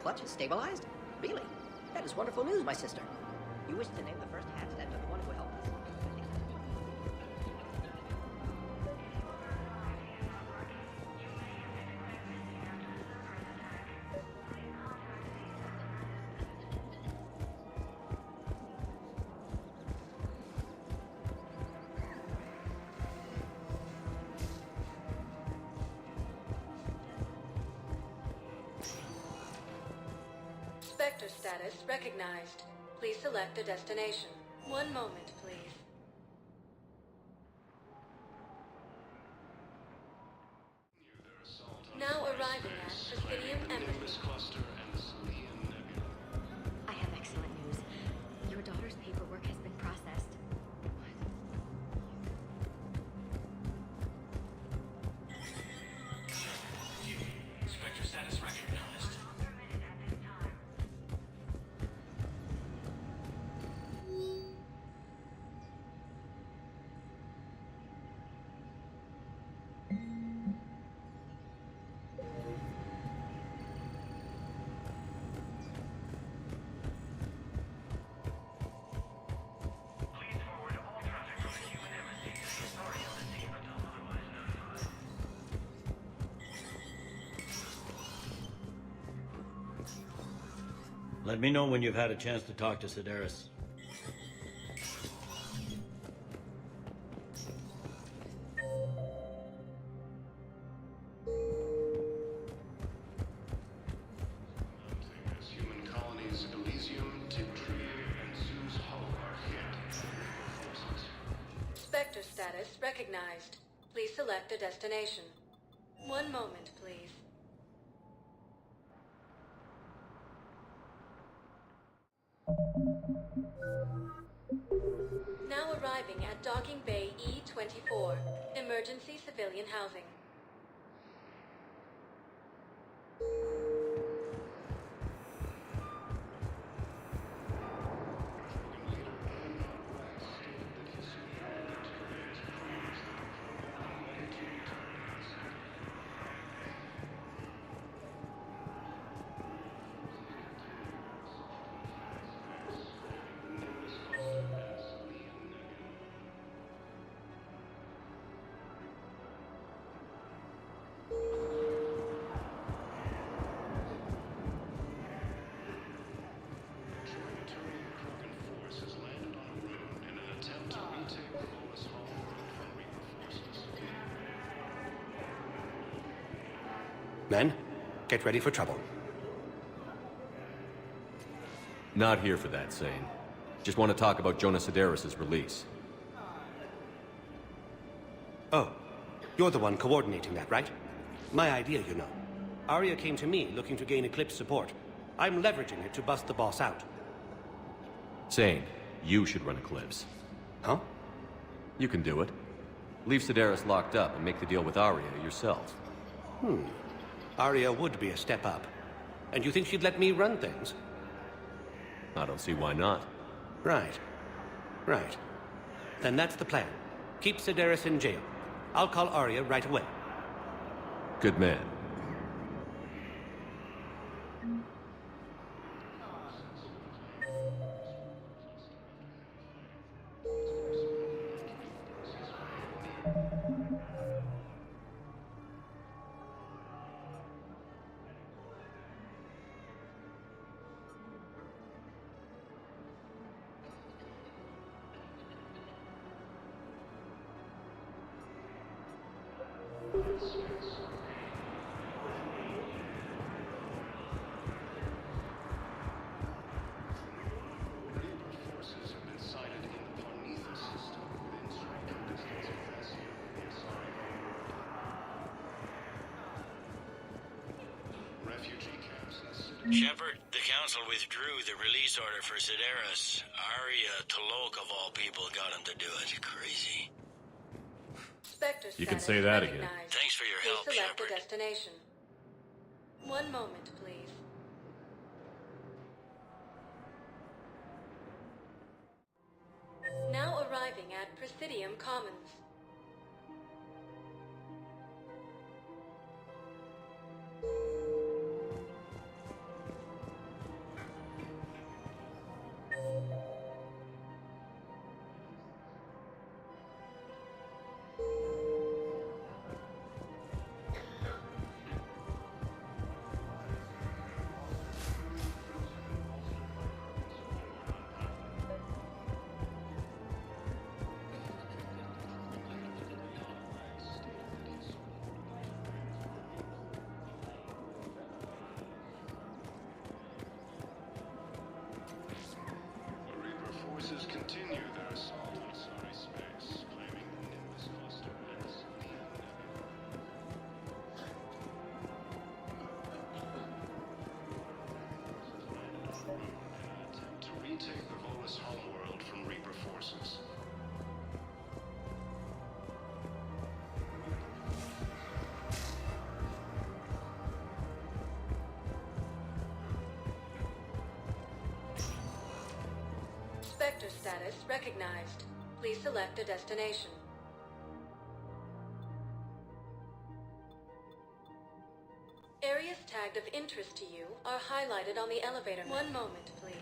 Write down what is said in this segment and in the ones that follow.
clutch is stabilized? Really? That is wonderful news, my sister. You wish to name the first hatched after the one who helped us? Spectre status recognized. Please select a destination. One moment, please. Now arriving at Presidium Embassy. I have excellent news. Your daughter's paperwork has been processed. Spectre status recognized. Let me know when you've had a chance to talk to Sedaris. Human colonies Elysium, Tiptree, and Zeus Hull are hit. Spectre status recognized. Please select a destination. One moment, please. Now arriving at Docking Bay E-24, emergency civilian housing. Men, get ready for trouble. Not here for that, Sane. Just want to talk about Jonas Sedaris' release. Oh, you're the one coordinating that, right? My idea, you know. Arya came to me looking to gain Eclipse support. I'm leveraging it to bust the boss out. Sane, you should run Eclipse. Huh? You can do it. Leave Sedaris locked up and make the deal with Arya yourself. Arya would be a step up. And you think she'd let me run things? I don't see why not. Right. Right. Then that's the plan. Keep Sedaris in jail. I'll call Arya right away. Good man. Shepard, the Council withdrew the release order for Sedaris. Arya Talok, of all people, got him to do it. Crazy. Spectre You can status say that again. recognized. Thanks for your Please help, select Shepard. a destination. One moment, please. Now arriving at Presidium Commons. status recognized. Please select a destination. Areas tagged of interest to you are highlighted on the elevator. One moment, please.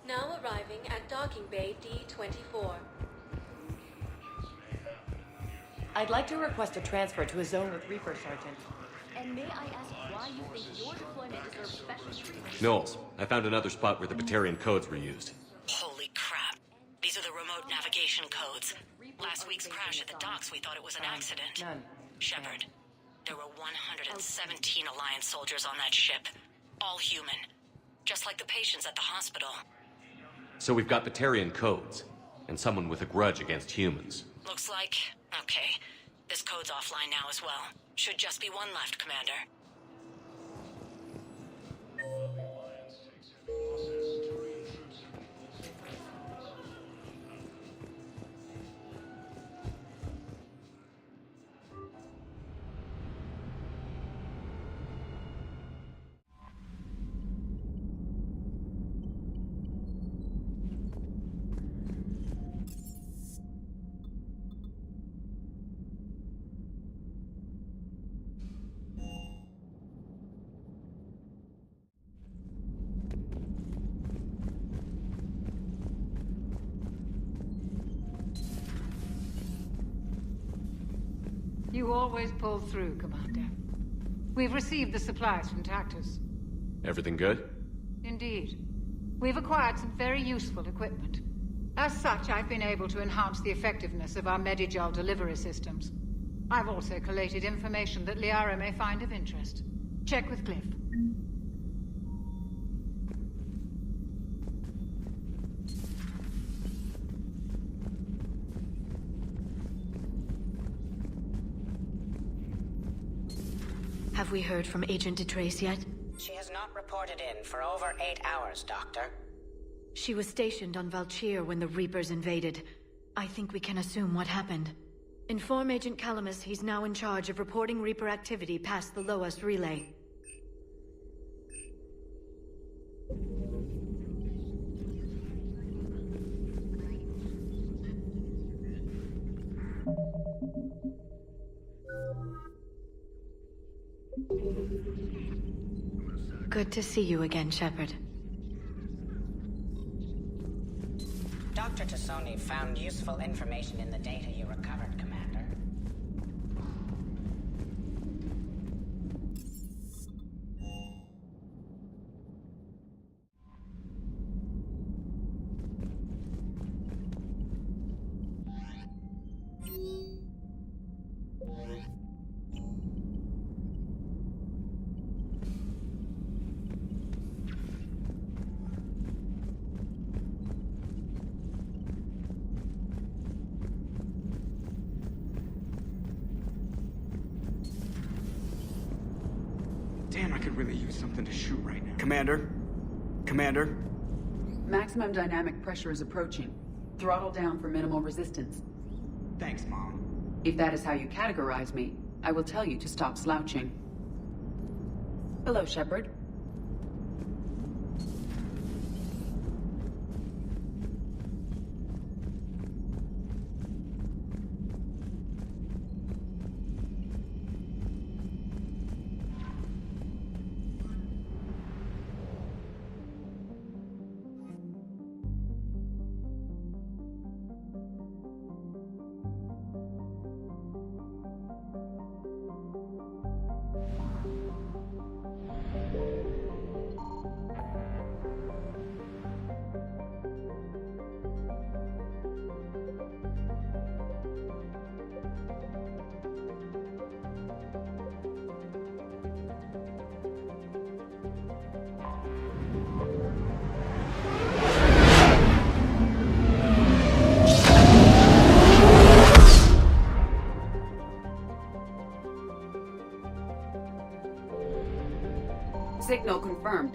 Now arriving at docking bay D-24. I'd like to request a transfer to a zone with Reaper, Sergeant. And may I ask why you think your deployment deserves special treatment? Knowles, I found another spot where the Batarian codes were used. Holy crap. These are the remote navigation codes. Last week's crash at the docks, we thought it was an accident. None. Shepard, there were 117 Alliance soldiers on that ship. All human. Just like the patients at the hospital. So we've got Batarian codes, and someone with a grudge against humans. Looks like... okay. This code's offline now as well. Should just be one left, Commander. You always pull through, Commander. We've received the supplies from Tactus. Everything good? Indeed. We've acquired some very useful equipment. As such, I've been able to enhance the effectiveness of our Medigel delivery systems. I've also collated information that Liara may find of interest. Check with Cliff. Have we heard from Agent DeTrace yet? She has not reported in for over 8 hours, Doctor. She was stationed on Valchir when the Reapers invaded. I think we can assume what happened. Inform Agent Calamus he's now in charge of reporting Reaper activity past the Loas relay. Good to see you again, Shepard. Dr. Tassoni found useful information in the data you recovered, Commander. Damn, I could really use something to shoot right now. Commander? Commander? Maximum dynamic pressure is approaching. Throttle down for minimal resistance. Thanks, Mom. If that is how you categorize me, I will tell you to stop slouching. Hello, Shepard. Signal confirmed.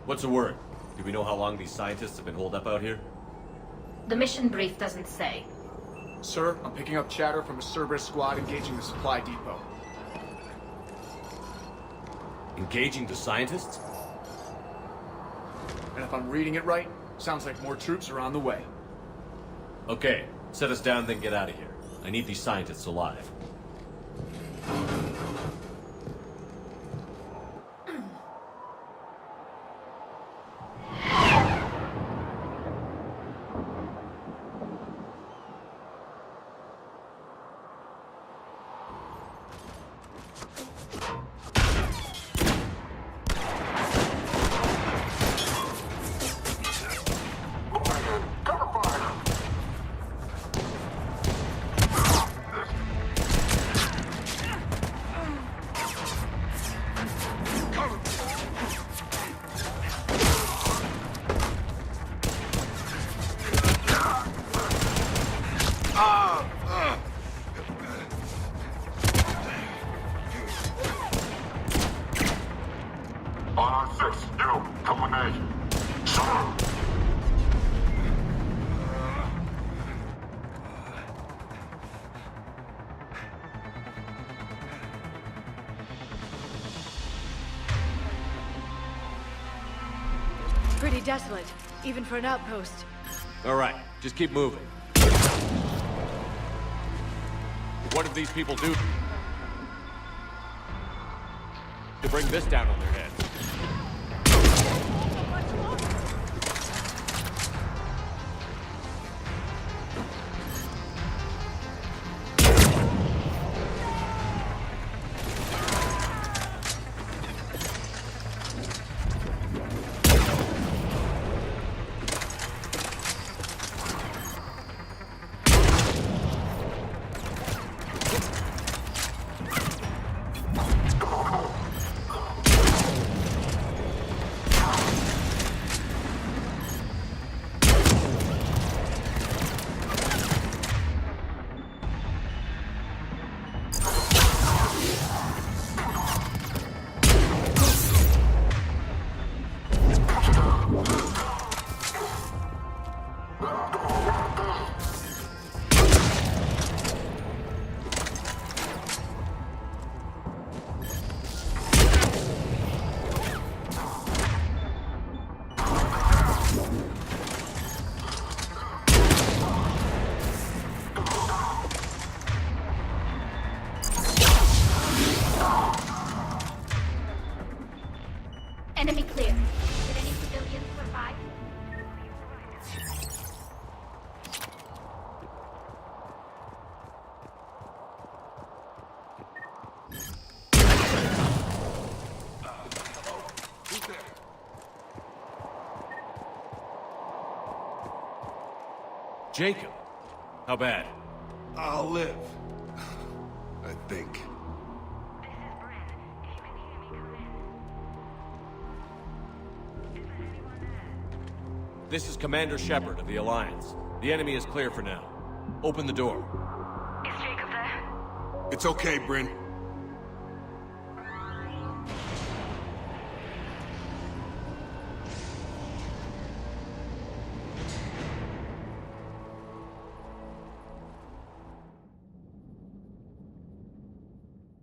What's the word? Do we know how long these scientists have been holed up out here? The mission brief doesn't say. Sir, I'm picking up chatter from a Cerberus squad engaging the supply depot. Engaging the scientists? And if I'm reading it right, sounds like more troops are on the way. Okay, set us down, then get out of here. I need these scientists alive. Pretty desolate, even for an outpost. All right, just keep moving. What did these people do to bring this down on their heads? Enemy clear. Did any civilians survive? Jacob. How bad? I'll live. I think. This is Commander Shepard of the Alliance. The enemy is clear for now. Open the door. Is Jacob there? It's okay, Bryn.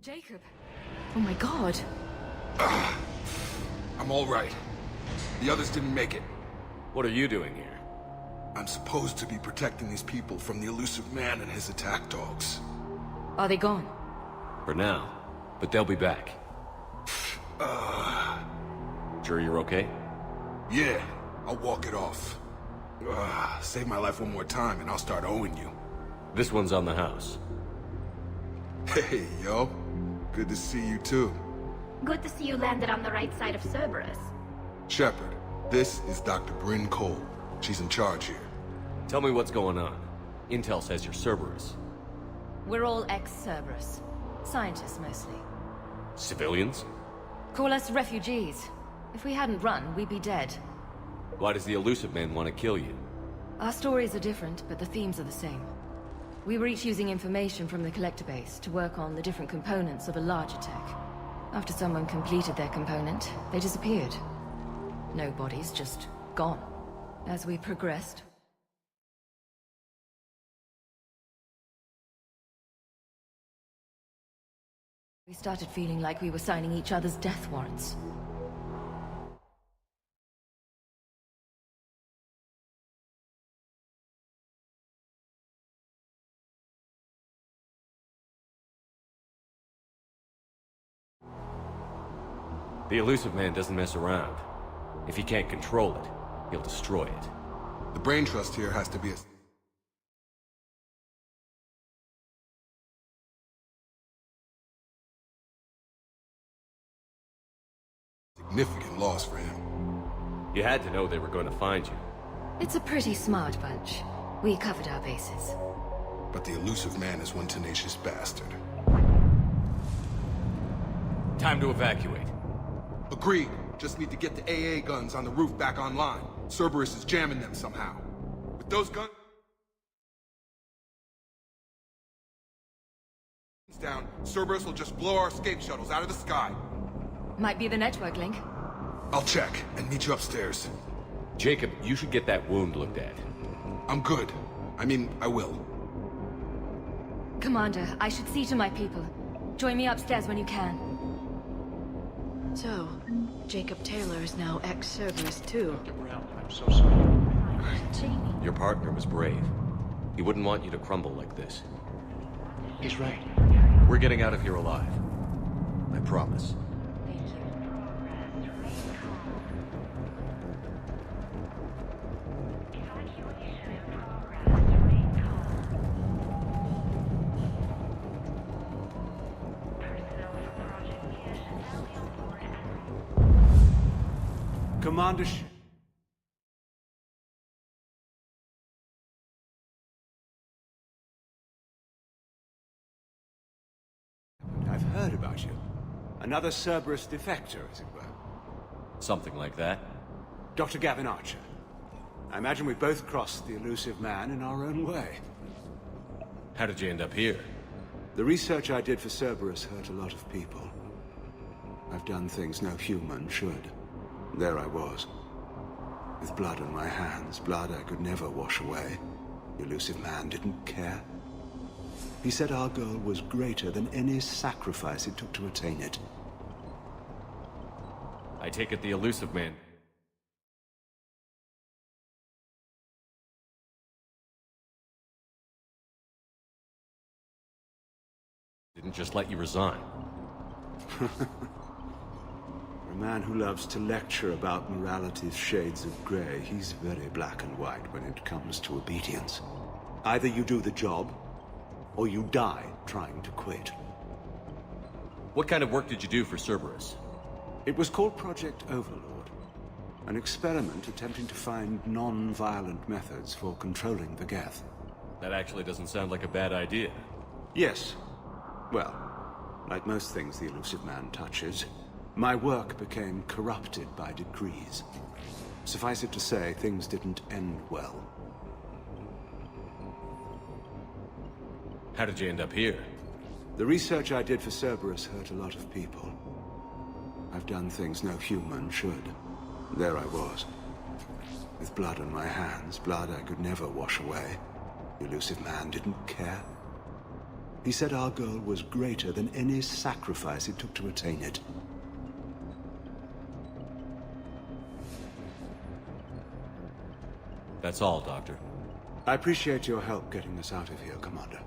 Jacob. Oh my god. I'm all right. The others didn't make it. What are you doing here? I'm supposed to be protecting these people from the elusive man and his attack dogs. Are they gone? For now. But they'll be back. Sure you're okay? Yeah, I'll walk it off. Save my life one more time and I'll start owing you. This one's on the house. Hey, yo. Good to see you too. Good to see you landed on the right side of Cerberus. Shepard, this is Dr. Bryn Cole. She's in charge here. Tell me what's going on. Intel says you're Cerberus. We're all ex-Cerberus. Scientists, mostly. Civilians? Call us refugees. If we hadn't run, we'd be dead. Why does the elusive man want to kill you? Our stories are different, but the themes are the same. We were each using information from the collector base to work on the different components of a larger tech. After someone completed their component, they disappeared. No bodies, just gone. As we progressed, we started feeling like we were signing each other's death warrants. The elusive man doesn't mess around. If he can't control it, he'll destroy it. The brain trust here has to be a significant loss for him. You had to know they were going to find you. It's a pretty smart bunch. We covered our bases. But the elusive man is one tenacious bastard. Time to evacuate. Agreed. Just need to get the AA guns on the roof back online. Cerberus is jamming them somehow. With those guns down, Cerberus will just blow our escape shuttles out of the sky. Might be the network link. I'll check and meet you upstairs. Jacob, you should get that wound looked at. I'm good. I mean, I will. Commander, I should see to my people. Join me upstairs when you can. So, Jacob Taylor is now ex-Cerberus too. Dr. Brown, I'm so sorry. Jamie. Your partner was brave. He wouldn't want you to crumble like this. He's right. We're getting out of here alive. I promise. Thank you. Commander I've heard about you. Another Cerberus defector, as it were. Something like that. Dr. Gavin Archer. I imagine we both crossed the elusive man in our own way. How did you end up here? The research I did for Cerberus hurt a lot of people. I've done things no human should. There I was. With blood on my hands, blood I could never wash away. The elusive man didn't care. He said our goal was greater than any sacrifice it took to attain it. I take it the elusive man didn't just let you resign. For a man who loves to lecture about morality's shades of grey, he's very black and white when it comes to obedience. Either you do the job, or you die trying to quit. What kind of work did you do for Cerberus? It was called Project Overlord. An experiment attempting to find non-violent methods for controlling the Geth. That actually doesn't sound like a bad idea. Yes. Well, like most things the elusive man touches, my work became corrupted by decrees. Suffice it to say, things didn't end well. How did you end up here? The research I did for Cerberus hurt a lot of people. I've done things no human should. There I was. With blood on my hands, blood I could never wash away. The elusive man didn't care. He said our goal was greater than any sacrifice it took to attain it. That's all, Doctor. I appreciate your help getting us out of here, Commander.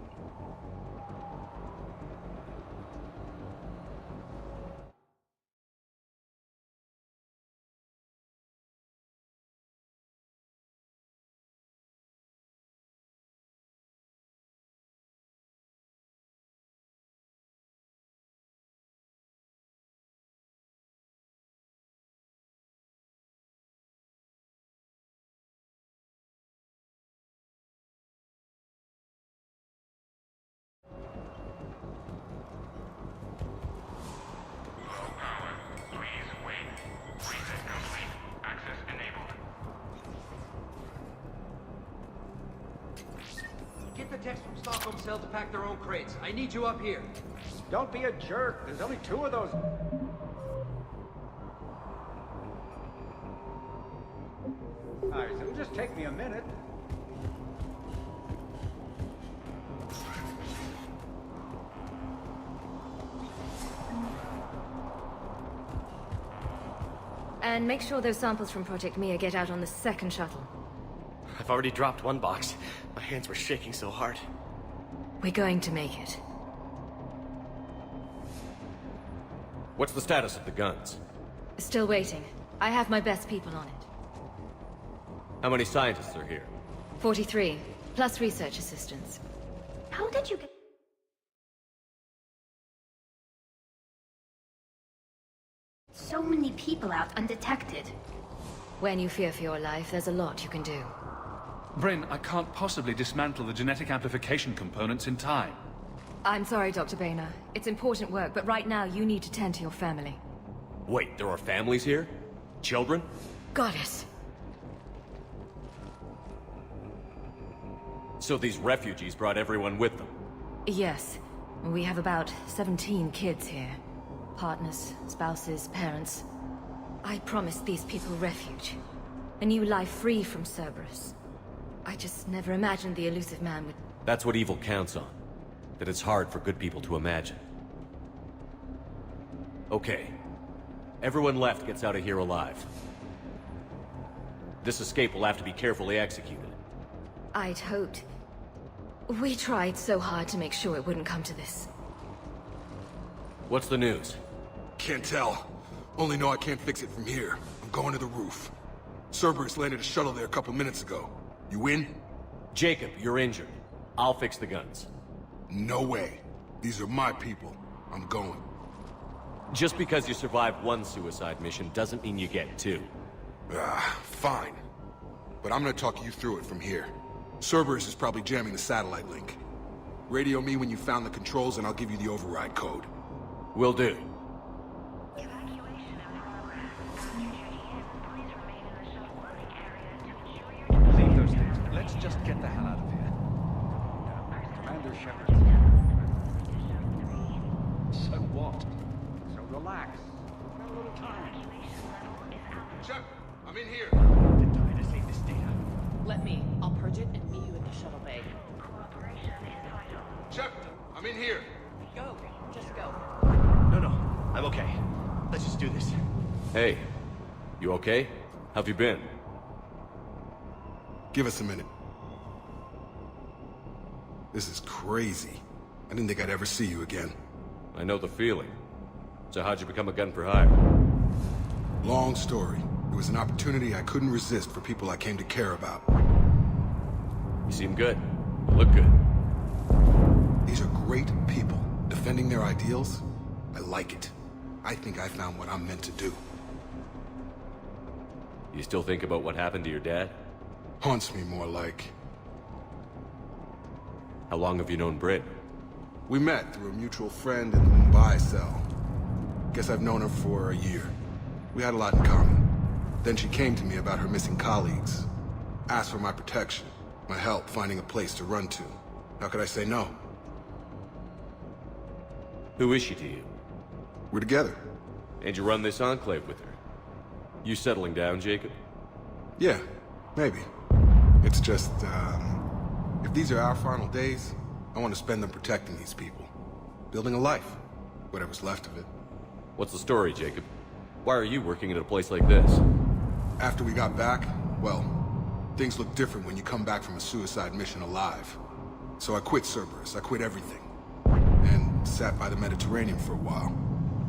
Get the techs from Stockholm Cell to pack their own crates. I need you up here. Don't be a jerk. There's only 2 of those. And make sure those samples from Project Mia get out on the second shuttle. I've already dropped one box. My hands were shaking so hard. We're going to make it. What's the status of the guns? Still waiting. I have my best people on it. How many scientists are here? 43, plus research assistants. How did you get... so many people out undetected? When you fear for your life, there's a lot you can do. Bryn, I can't possibly dismantle the genetic amplification components in time. I'm sorry, Dr. Boehner. It's important work, but right now you need to tend to your family. Wait, there are families here? Children? Goddess. So these refugees brought everyone with them? Yes. We have about 17 kids here. Partners, spouses, parents. I promised these people refuge. A new life free from Cerberus. I just never imagined the elusive man would... That's what evil counts on. That it's hard for good people to imagine. Okay. Everyone left gets out of here alive. This escape will have to be carefully executed. I'd hoped. We tried so hard to make sure it wouldn't come to this. What's the news? Can't tell. Only know I can't fix it from here. I'm going to the roof. Cerberus landed a shuttle there a couple minutes ago. You in? Jacob, you're injured. I'll fix the guns. No way. These are my people. I'm going. Just because you survived one suicide mission doesn't mean you get two. Fine. But I'm gonna talk you through it from here. Cerberus is probably jamming the satellite link. Radio me when you found the controls and I'll give you the override code. Will do. Leave those things. Let's just get the hell out of here. Commander Shepard. So what? So relax. We've got a little time. Shepard, I'm in here. To die to save this data. Let me. I'll purge it and meet you in the shuttle bay. Shepard, I'm in here. Go. Just go. No, I'm okay. Let's just do this. Hey, you okay? How have you been? Give us a minute. This is crazy. I didn't think I'd ever see you again. I know the feeling. So how'd you become a gun for hire? Long story. It was an opportunity I couldn't resist for people I came to care about. You seem good. You look good. These are great people. Defending their ideals, I like it. I think I found what I'm meant to do. You still think about what happened to your dad? Haunts me more like... How long have you known Britt? We met through a mutual friend in the Mumbai cell. Guess I've known her for a year. We had a lot in common. Then she came to me about her missing colleagues. Asked for my protection, my help finding a place to run to. How could I say no? Who is she to you? We're together. And you run this enclave with her? You settling down, Jacob? Yeah, maybe. It's just, if these are our final days, I want to spend them protecting these people. Building a life. Whatever's left of it. What's the story, Jacob? Why are you working at a place like this? After we got back, well, things look different when you come back from a suicide mission alive. So I quit Cerberus, I quit everything. And sat by the Mediterranean for a while.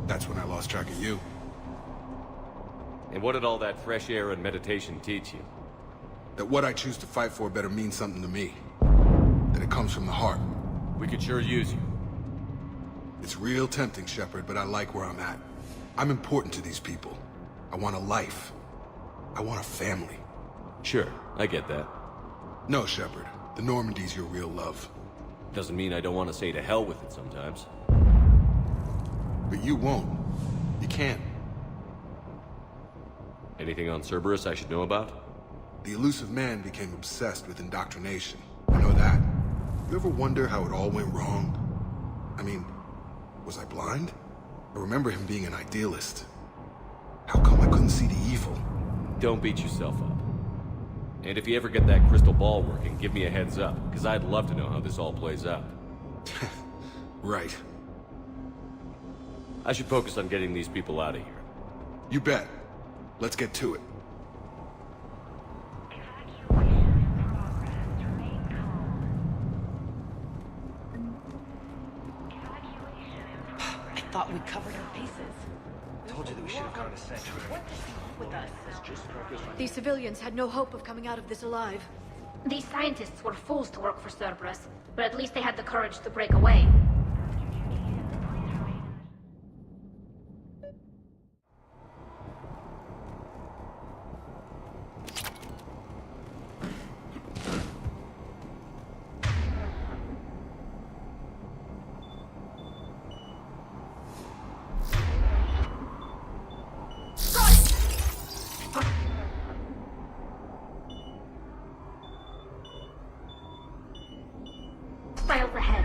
That's when I lost track of you. And what did all that fresh air and meditation teach you? That what I choose to fight for better mean something to me. That it comes from the heart. We could sure use you. It's real tempting, Shepard, but I like where I'm at. I'm important to these people. I want a life. I want a family. Sure, I get that. No, Shepard. The Normandy's your real love. Doesn't mean I don't want to say to hell with it sometimes. But you won't. You can't. Anything on Cerberus I should know about? The elusive man became obsessed with indoctrination. I know that. You ever wonder how it all went wrong? I mean, was I blind? I remember him being an idealist. How come I couldn't see the evil? Don't beat yourself up. And if you ever get that crystal ball working, give me a heads up, because I'd love to know how this all plays out. Right. I should focus on getting these people out of here. You bet. Let's get to it. I thought we covered our bases. Told you that we should have gone a century. What is wrong with us? These civilians had no hope of coming out of this alive. These scientists were fools to work for Cerberus, but at least they had the courage to break away. Miles ahead.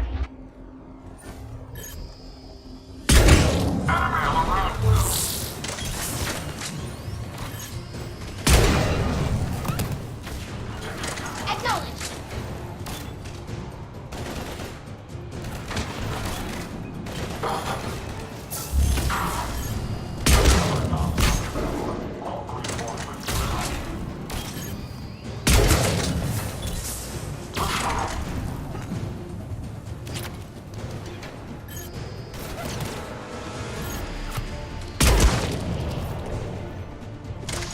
Acknowledged.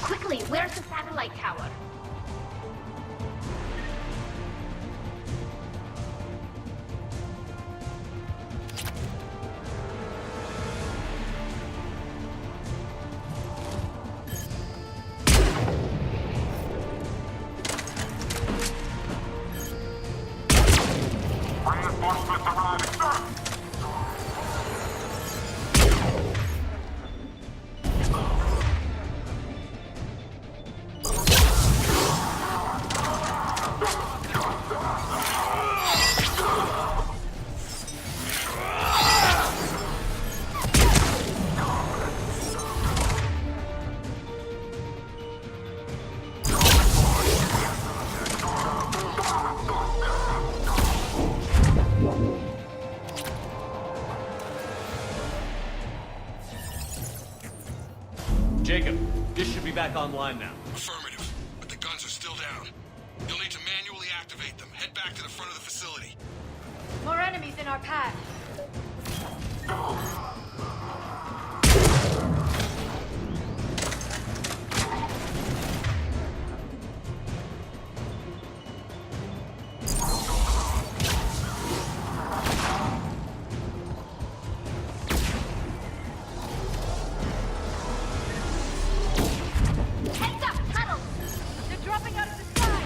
Quickly, where's the satellite tower? Reinforcements arriving, sir! Jacob, this should be back online now. Affirmative, but the guns are still down. You'll need to manually activate them. Head back to the front of the facility. More enemies in our path. Heads up, tunnel! They're dropping out of the sky.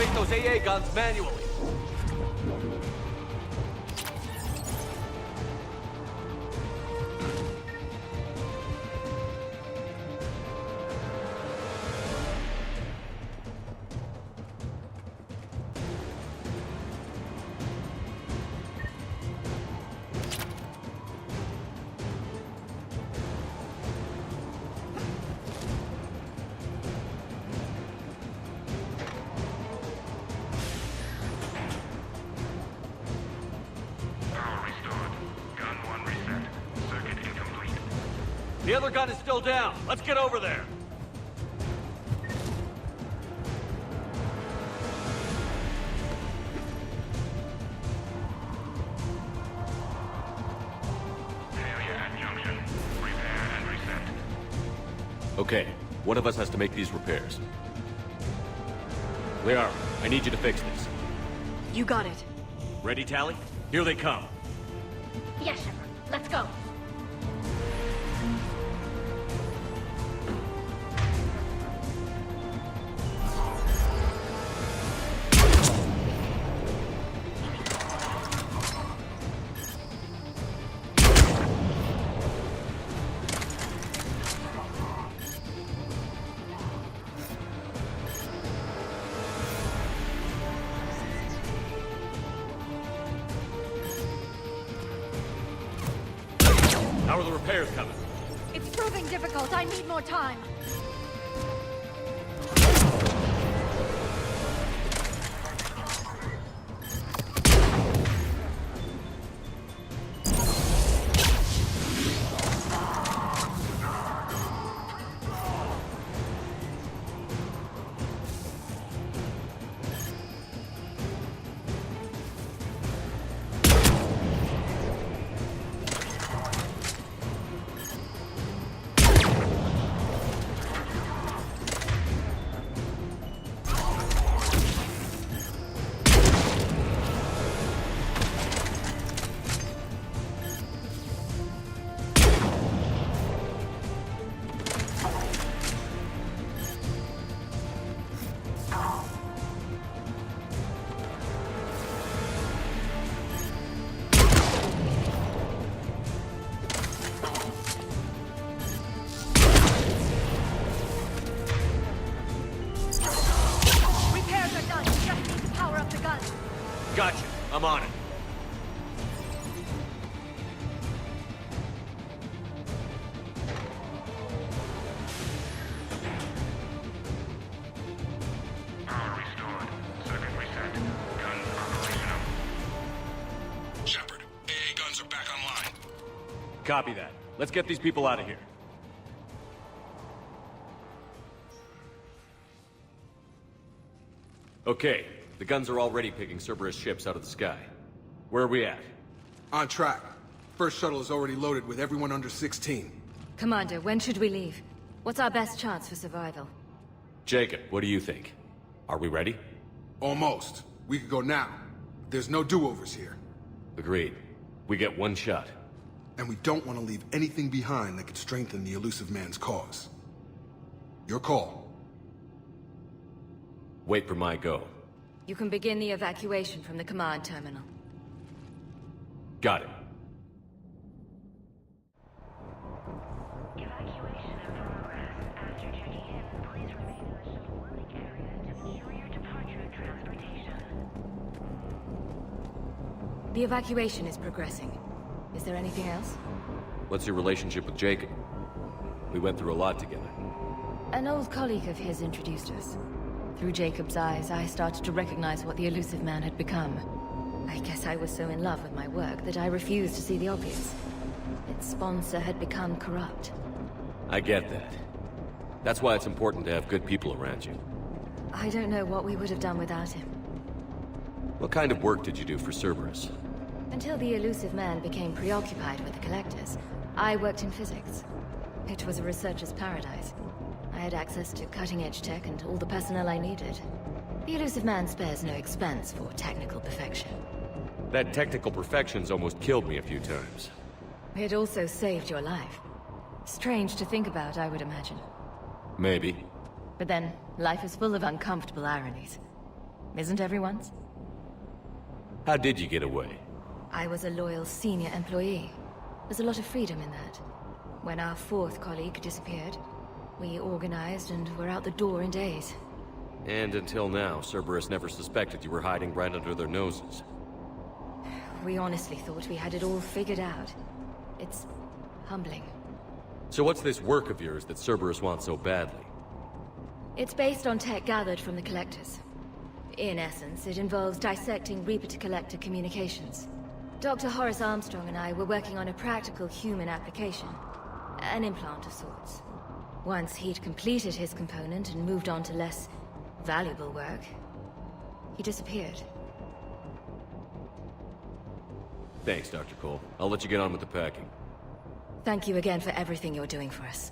activate those AA guns manually. The other gun is still down. Let's get over there. Failure at junction. Repair and reset. Okay, one of us has to make these repairs. Liara, I need you to fix this. You got it. Ready, Tali? Here they come. Yes, Shepard. Let's go. How are the repairs coming? It's proving difficult. I need more time. Gotcha. I'm on it. Power restored. Circuit reset. Guns operational. Shepard, AA guns are back online. Copy that. Let's get these people out of here. Okay, the guns are already picking Cerberus ships out of the sky. Where are we at? On track. First shuttle is already loaded with everyone under 16. Commander, when should we leave? What's our best chance for survival? Jacob, what do you think? Are we ready? Almost. We could go now. There's no do-overs here. Agreed. We get one shot. And we don't want to leave anything behind that could strengthen the elusive man's cause. Your call. Wait for my go. You can begin the evacuation from the command terminal. Got it. The evacuation is progressing. Is there anything else? What's your relationship with Jacob? We went through a lot together. An old colleague of his introduced us. Through Jacob's eyes, I started to recognize what the elusive man had become. I guess I was so in love with my work that I refused to see the obvious. Its sponsor had become corrupt. I get that. That's why it's important to have good people around you. I don't know what we would have done without him. What kind of work did you do for Cerberus? Until the elusive man became preoccupied with the Collectors, I worked in physics. It was a researcher's paradise. I had access to cutting-edge tech and all the personnel I needed. The elusive man spares no expense for technical perfection. That technical perfection's almost killed me a few times. It also saved your life. Strange to think about, I would imagine. Maybe. But then, life is full of uncomfortable ironies. Isn't everyone's? How did you get away? I was a loyal senior employee. There's a lot of freedom in that. When our fourth colleague disappeared, we organized and were out the door in days. And until now, Cerberus never suspected you were hiding right under their noses. We honestly thought we had it all figured out. It's humbling. So what's this work of yours that Cerberus wants so badly? It's based on tech gathered from the Collectors. In essence, it involves dissecting Reaper-to-Collector communications. Dr. Horace Armstrong and I were working on a practical human application. An implant of sorts. Once he'd completed his component and moved on to less valuable work, he disappeared. Thanks, Dr. Cole. I'll let you get on with the packing. Thank you again for everything you're doing for us.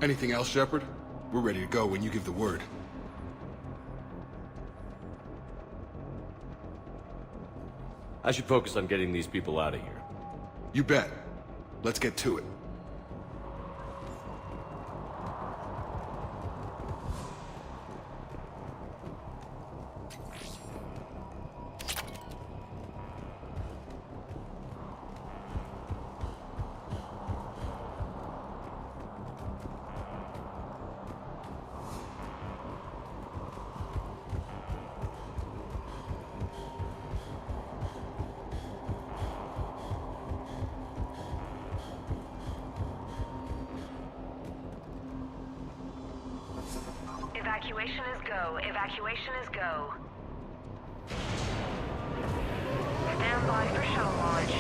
Anything else, Shepard? We're ready to go when you give the word. I should focus on getting these people out of here. You bet. Let's get to it. Evacuation is go. Evacuation is go. Stand by for shuttle launch.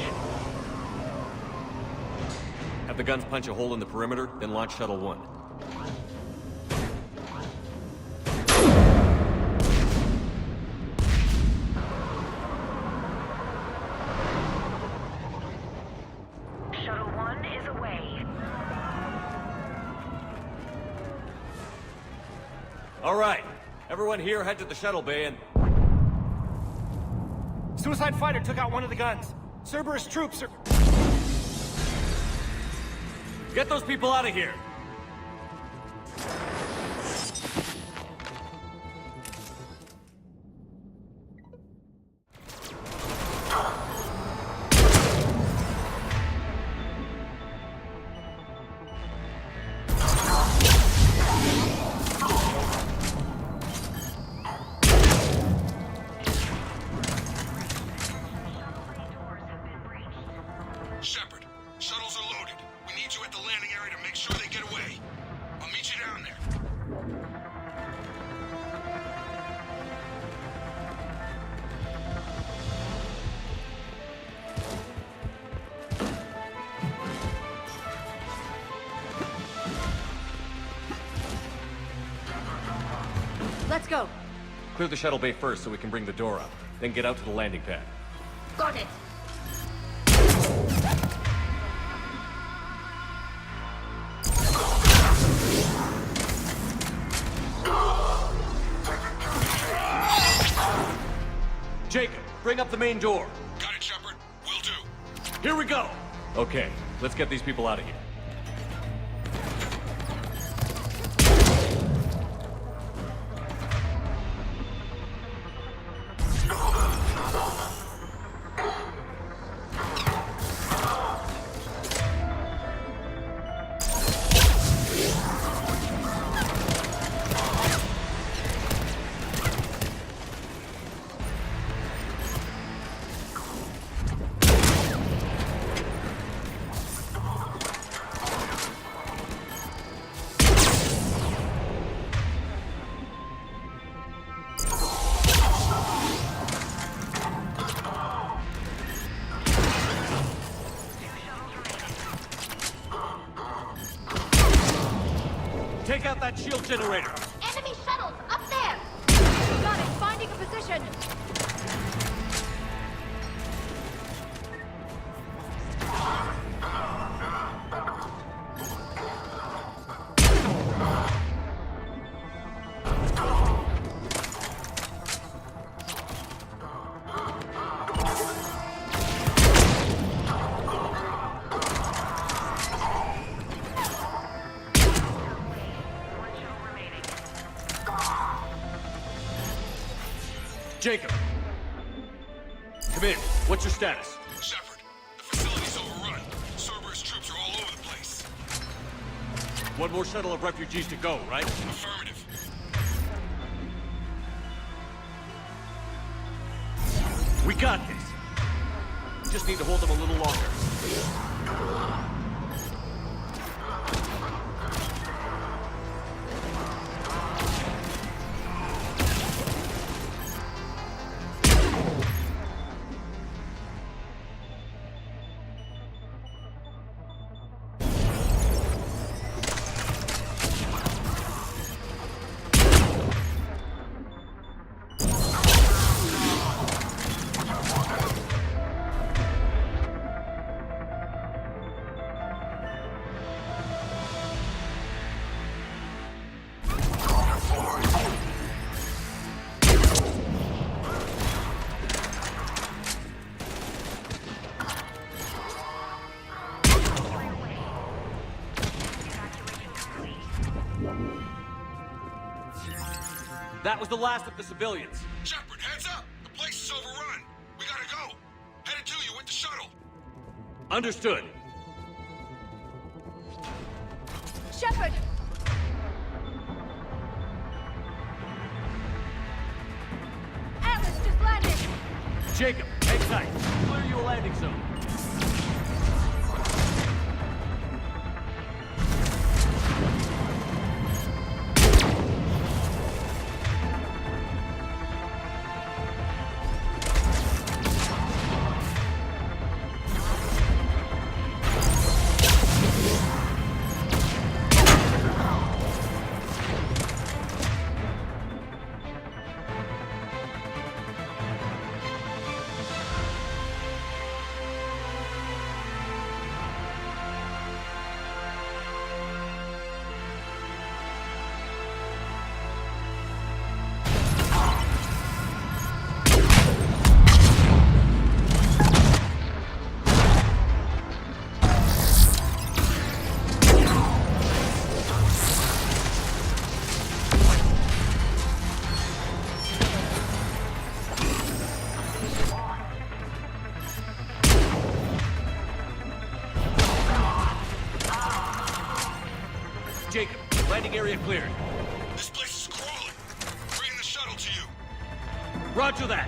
Have the guns punch a hole in the perimeter, then launch Shuttle 1. Shuttle 1 is away. All right. Everyone here head to the shuttle bay and... Suicide fighter took out one of the guns. Cerberus troops are... Get those people out of here! Shepard, shuttles are loaded. We need you at the landing area to make sure they get away. I'll meet you down there. Let's go. Clear the shuttle bay first so we can bring the door up. Then get out to the landing pad. Got it. Jacob, bring up the main door. Got it, Shepard. Will do. Here we go! Okay, let's get these people out of here. Take out that shield generator! Enemy shuttles, up there! Got it, finding a position! Jacob! Come in. What's your status? Shepard, the facility's overrun. Cerberus troops are all over the place. One more shuttle of refugees to go, right? Affirmative. We got this. Just need to hold them a little longer. That was the last of the civilians. Shepard, heads up! The place is overrun. We gotta go. Headed to you with the shuttle. Understood. Shepard! Atlas just landed! Jacob, hang tight. Clear you a landing zone. Jacob, landing area cleared. This place is crawling. Bring the shuttle to you. Roger that.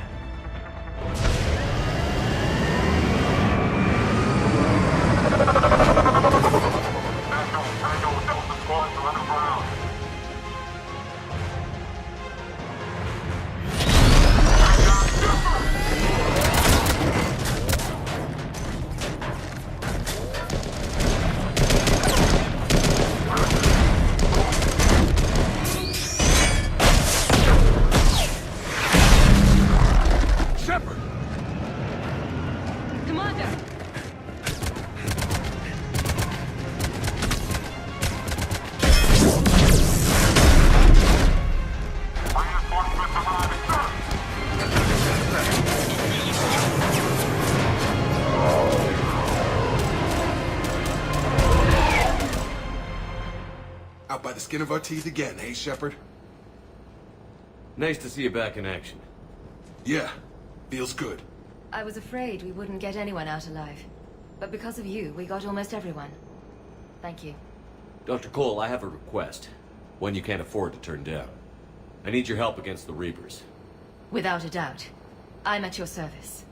Out by the skin of our teeth again, hey, Shepard? Nice to see you back in action. Yeah, feels good. I was afraid we wouldn't get anyone out alive. But because of you, we got almost everyone. Thank you. Dr. Cole, I have a request. One you can't afford to turn down. I need your help against the Reapers. Without a doubt. I'm at your service.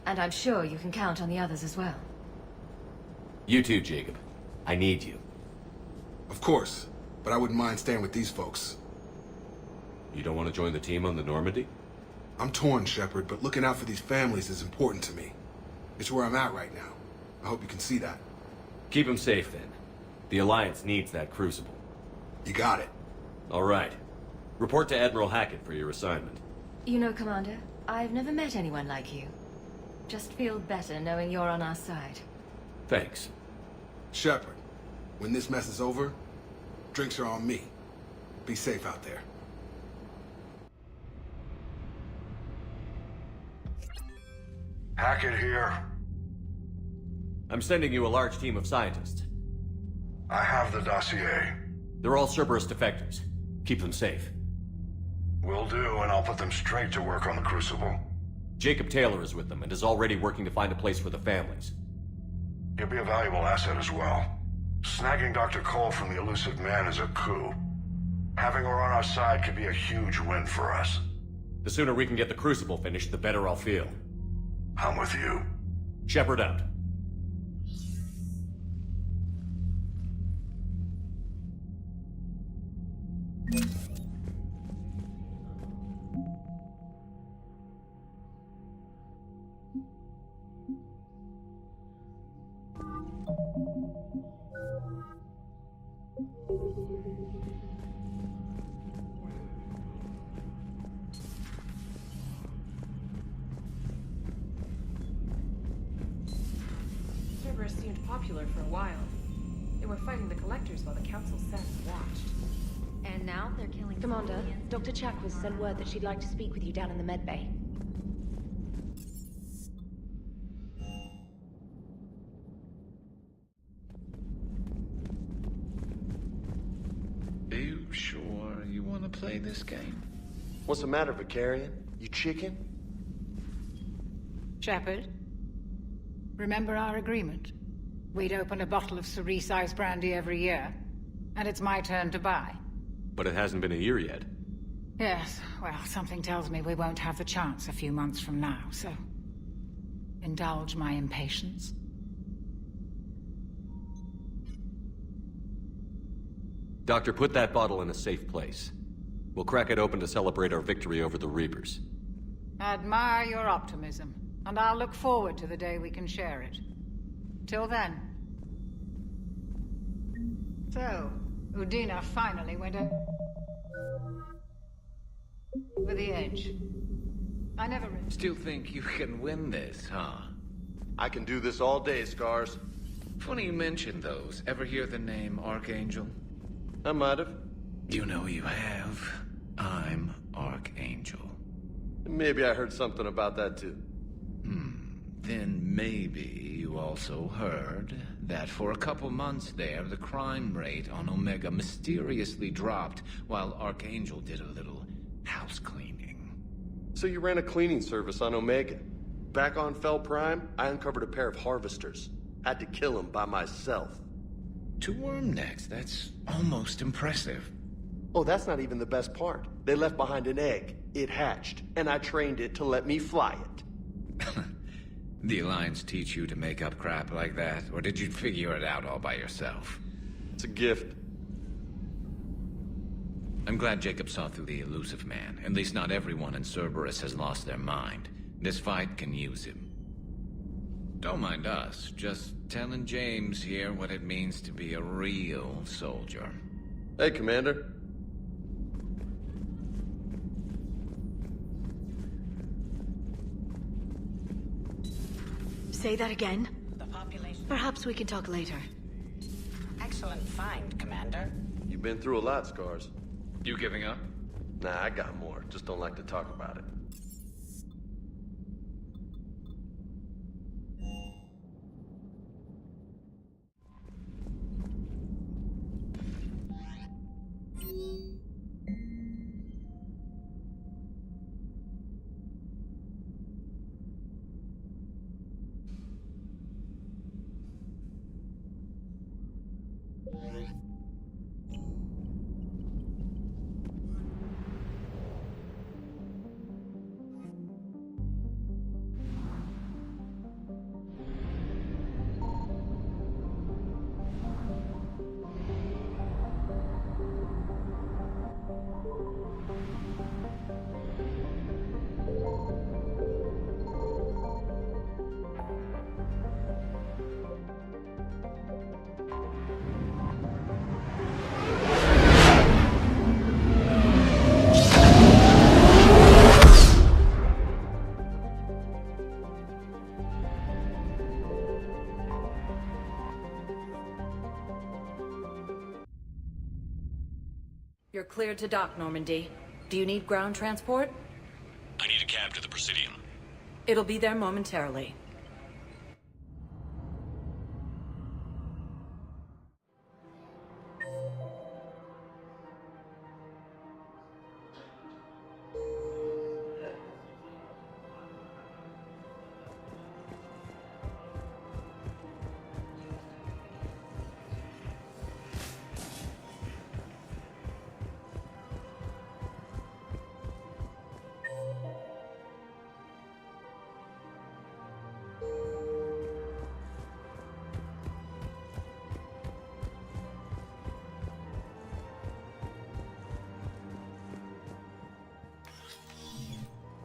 And I'm sure you can count on the others as well. You too, Jacob. I need you. Of course, but I wouldn't mind staying with these folks. You don't want to join the team on the Normandy? I'm torn, Shepard, but looking out for these families is important to me. It's where I'm at right now. I hope you can see that. Keep them safe, then. The Alliance needs that crucible. You got it. All right. Report to Admiral Hackett for your assignment. You know, Commander, I've never met anyone like you. Just feel better knowing you're on our side. Thanks. Shepard, when this mess is over, drinks are on me. Be safe out there. Hackett here. I'm sending you a large team of scientists. I have the dossier. They're all Cerberus defectors. Keep them safe. Will do, and I'll put them straight to work on the Crucible. Jacob Taylor is with them and is already working to find a place for the families. He'll be a valuable asset as well. Snagging Dr. Cole from the elusive man is a coup. Having her on our side could be a huge win for us. The sooner we can get the Crucible finished, the better I'll feel. I'm with you. Shepard out. Cerberus seemed popular for a while. They were fighting the Collectors while the Council sat and watched. And now they're killing... Commander, Dr. Chakwas sent word that she'd like to speak with you down in the med bay. Are you sure you want to play this game? What's the matter, Vicarian? You chicken? Shepard, remember our agreement? We'd open a bottle of cerise ice brandy every year, and it's my turn to buy. But it hasn't been a year yet. Yes, well, something tells me we won't have the chance a few months from now, so... indulge my impatience. Doctor, put that bottle in a safe place. We'll crack it open to celebrate our victory over the Reapers. Admire your optimism, and I'll look forward to the day we can share it. Till then. So, Udina finally went over the edge. I never... Still think you can win this, huh? I can do this all day, Scars. Funny you mention those. Ever hear the name Archangel? I might have. You know you have. I'm Archangel. Maybe I heard something about that too. Then maybe you also heard that for a couple months there, the crime rate on Omega mysteriously dropped while Archangel did a little house cleaning. So you ran a cleaning service on Omega. Back on Fel Prime, I uncovered a pair of harvesters. Had to kill them by myself. 2 worm necks, that's almost impressive. Oh, that's not even the best part. They left behind an egg. It hatched, and I trained it to let me fly it. The Alliance teach you to make up crap like that, or did you figure it out all by yourself? It's a gift. I'm glad Jacob saw through the elusive man. At least not everyone in Cerberus has lost their mind. This fight can use him. Don't mind us, just telling James here what it means to be a real soldier. Hey, Commander. Say that again? The population... Perhaps we can talk later. Excellent find, Commander. You've been through a lot, Scars. You giving up? Nah, I got more. Just don't like to talk about it. You're cleared to dock, Normandy. Do you need ground transport? I need a cab to the Presidium. It'll be there momentarily.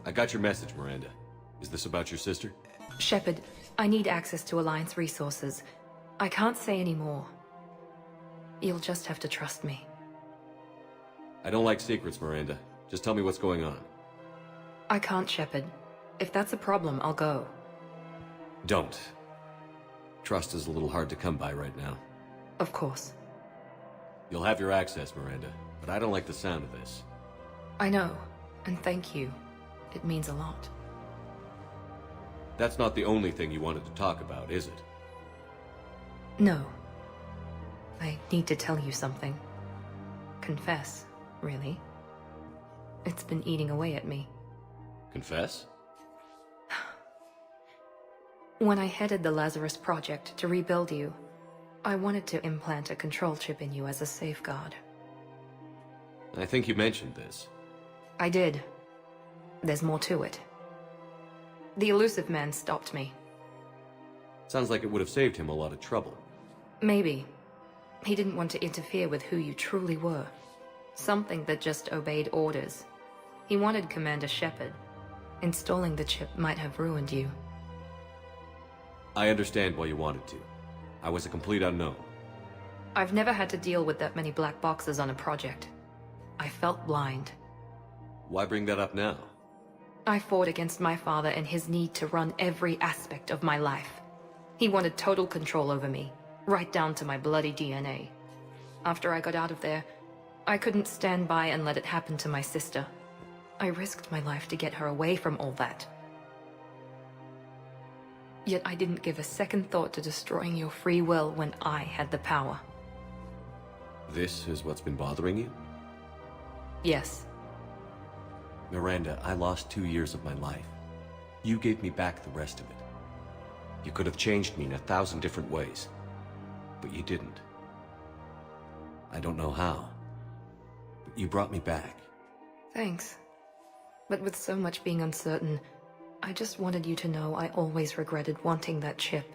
I got your message, Miranda. Is this about your sister? Shepard, I need access to Alliance resources. I can't say any more. You'll just have to trust me. I don't like secrets, Miranda. Just tell me what's going on. I can't, Shepard. If that's a problem, I'll go. Don't. Trust is a little hard to come by right now. Of course. You'll have your access, Miranda, but I don't like the sound of this. I know, and thank you. It means a lot. That's not the only thing you wanted to talk about, is it? No. I need to tell you something. Confess, really. It's been eating away at me. Confess? When I headed the Lazarus Project to rebuild you, I wanted to implant a control chip in you as a safeguard. I think you mentioned this. I did. There's more to it. The elusive man stopped me. Sounds like it would have saved him a lot of trouble. Maybe. He didn't want to interfere with who you truly were. Something that just obeyed orders. He wanted Commander Shepard. Installing the chip might have ruined you. I understand why you wanted to. I was a complete unknown. I've never had to deal with that many black boxes on a project. I felt blind. Why bring that up now? I fought against my father and his need to run every aspect of my life. He wanted total control over me, right down to my bloody DNA. After I got out of there, I couldn't stand by and let it happen to my sister. I risked my life to get her away from all that. Yet I didn't give a second thought to destroying your free will when I had the power. This is what's been bothering you? Yes. Miranda, I lost 2 years of my life. You gave me back the rest of it. You could have changed me in 1,000 different ways, but you didn't. I don't know how, but you brought me back. Thanks. But with so much being uncertain, I just wanted you to know I always regretted wanting that chip.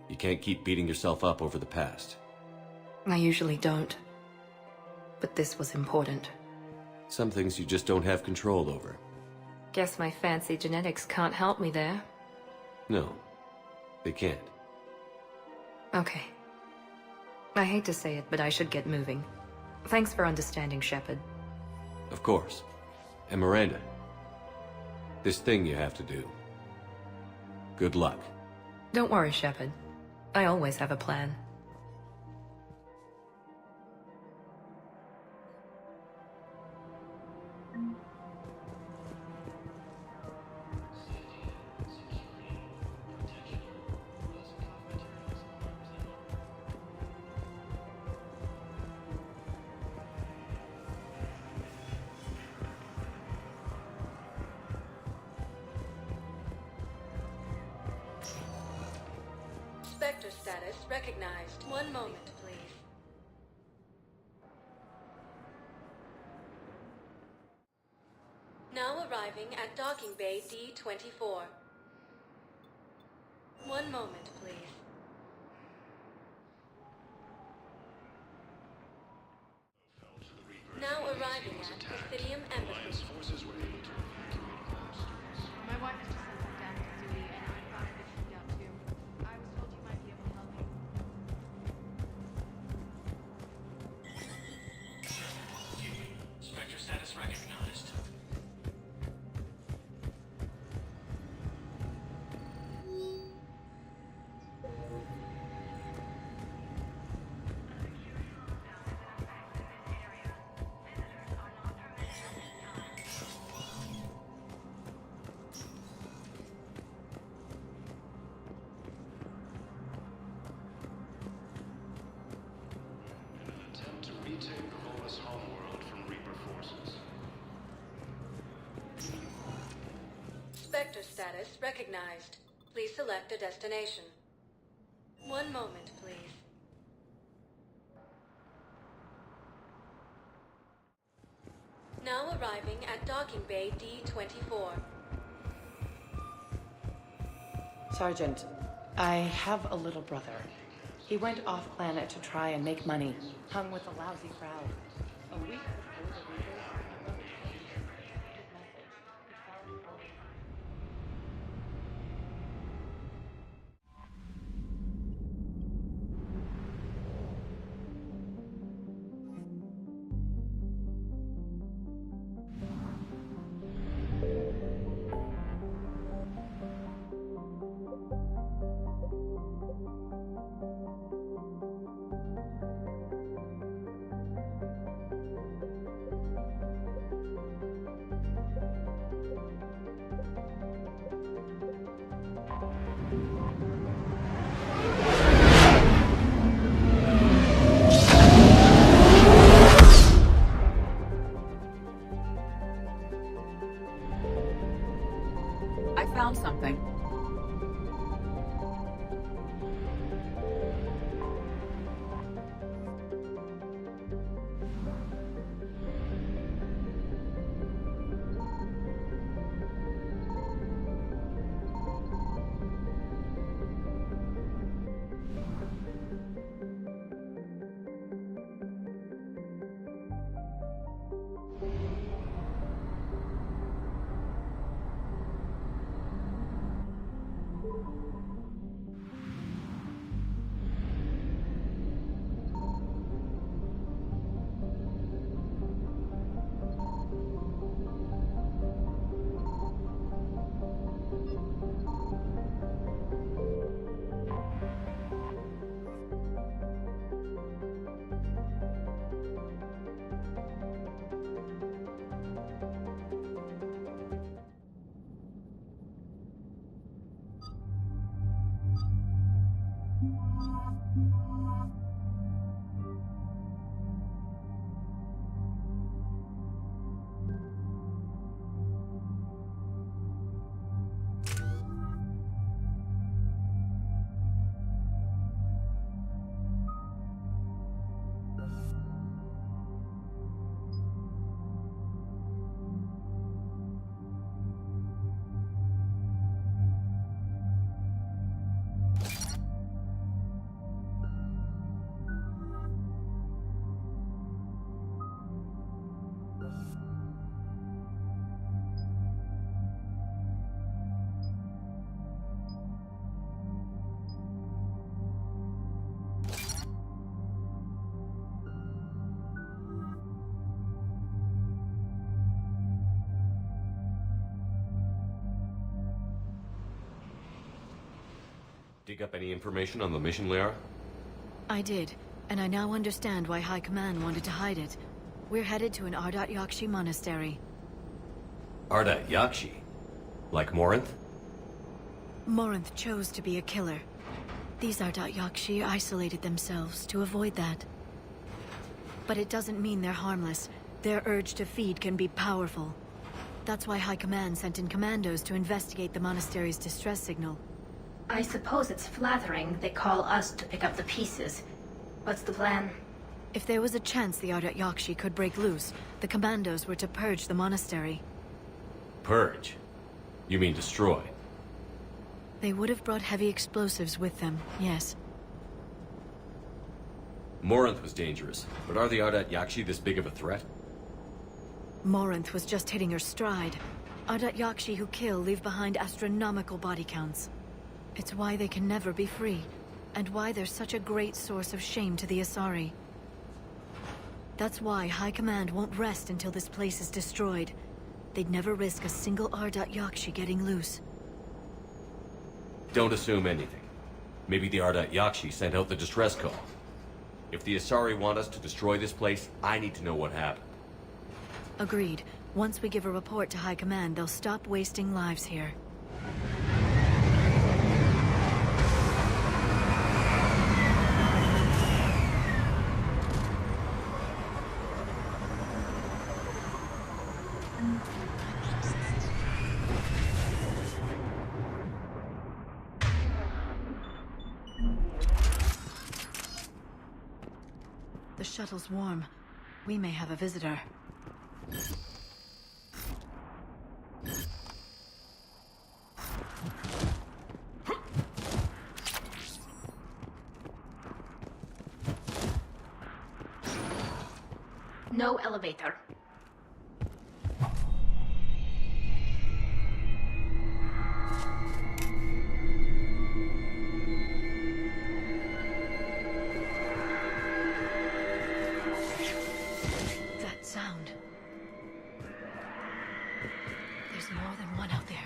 You can't keep beating yourself up over the past. I usually don't. But this was important. Some things you just don't have control over. Guess my fancy genetics can't help me there. No, they can't. Okay. I hate to say it, but I should get moving. Thanks for understanding, Shepard. Of course. And Miranda, this thing you have to do. Good luck. Don't worry, Shepard. I always have a plan. Spectre status recognized. One moment, please. Now arriving at docking bay D-24. One moment, please. Now arriving at Presidium Embassy. My wife has just sent some down to duty, and I thought I'd find out too. I was told you might be able to help me. Spectre status recognized. Spectre status recognized. Please select a destination. One moment, please. Now arriving at Docking Bay D-24. Sergeant, I have a little brother. He went off-planet to try and make money, hung with a lousy crowd. A week before the Reapers... I found something. Dig up any information on the mission, Liara? I did, and I now understand why High Command wanted to hide it. We're headed to an Ardat Yakshi monastery. Ardat Yakshi? Like Morinth? Morinth chose to be a killer. These Ardat Yakshi isolated themselves to avoid that. But it doesn't mean they're harmless. Their urge to feed can be powerful. That's why High Command sent in commandos to investigate the monastery's distress signal. I suppose it's flattering they call us to pick up the pieces. What's the plan? If there was a chance the Ardat Yakshi could break loose, the commandos were to purge the monastery. Purge? You mean destroy? They would have brought heavy explosives with them, yes. Morinth was dangerous, but are the Ardat Yakshi this big of a threat? Morinth was just hitting her stride. Ardat Yakshi who kill leave behind astronomical body counts. It's why they can never be free, and why they're such a great source of shame to the Asari. That's why High Command won't rest until this place is destroyed. They'd never risk a single Ardat Yakshi getting loose. Don't assume anything. Maybe the Ardat Yakshi sent out the distress call. If the Asari want us to destroy this place, I need to know what happened. Agreed. Once we give a report to High Command, they'll stop wasting lives here. The shuttle's warm. We may have a visitor. No elevator. That sound. There's more than one out there.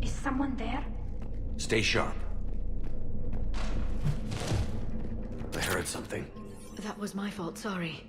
Is someone there? Stay sharp. I heard something. That was my fault, sorry.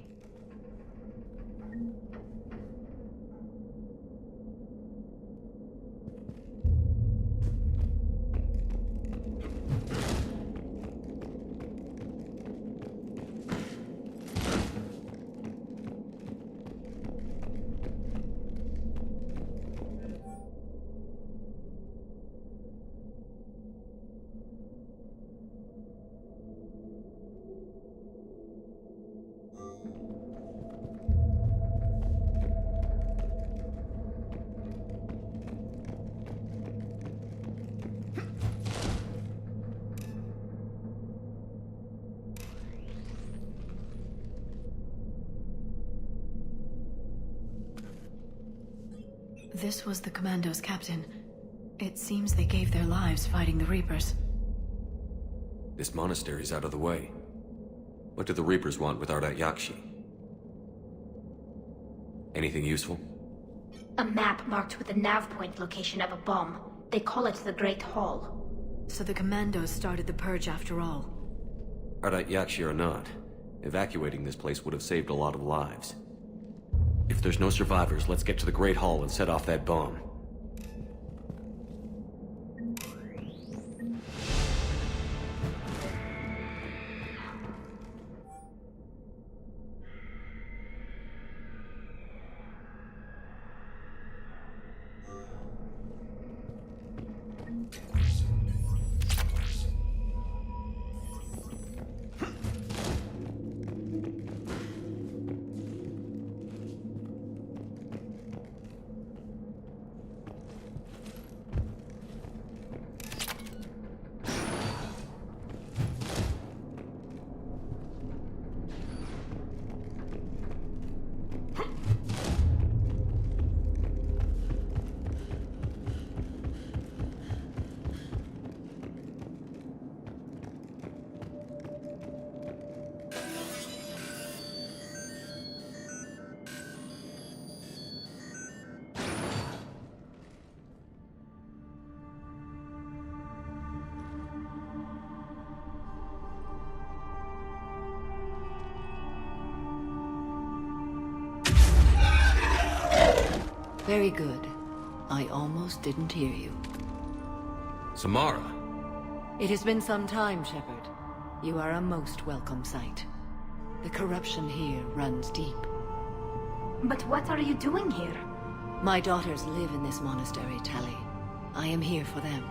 This was the Commando's captain. It seems they gave their lives fighting the Reapers. This monastery's out of the way. What do the Reapers want with Ardat Yakshi? Anything useful? A map marked with the nav point location of a bomb. They call it the Great Hall. So the Commandos started the purge after all. Ardat Yakshi or not, evacuating this place would have saved a lot of lives. If there's no survivors, let's get to the Great Hall and set off that bomb. Very good. I almost didn't hear you. Samara! It has been some time, Shepard. You are a most welcome sight. The corruption here runs deep. But what are you doing here? My daughters live in this monastery, Tali. I am here for them.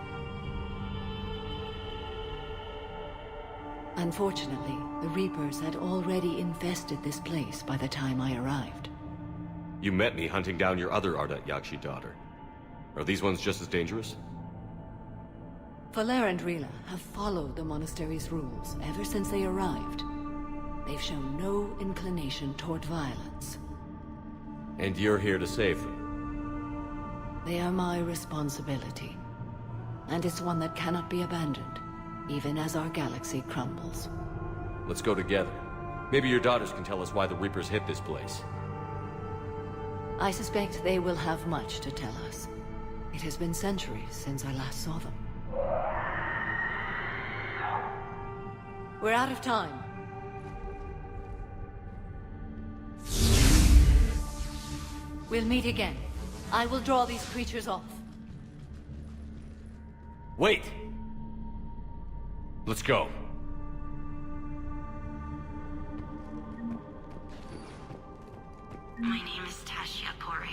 Unfortunately, the Reapers had already infested this place by the time I arrived. You met me hunting down your other Ardat Yakshi daughter. Are these ones just as dangerous? Falere and Rila have followed the monastery's rules ever since they arrived. They've shown no inclination toward violence. And you're here to save them? They are my responsibility. And it's one that cannot be abandoned, even as our galaxy crumbles. Let's go together. Maybe your daughters can tell us why the Reapers hit this place. I suspect they will have much to tell us. It has been centuries since I last saw them. We're out of time. We'll meet again. I will draw these creatures off. Wait! Let's go. My name is Tasha Pore.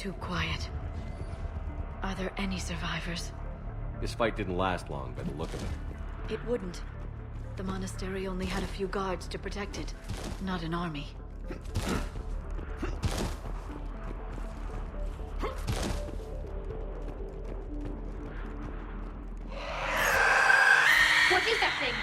too quiet. Are there any survivors? This fight didn't last long by the look of it. It wouldn't. The monastery only had a few guards to protect it, not an army. What is that thing?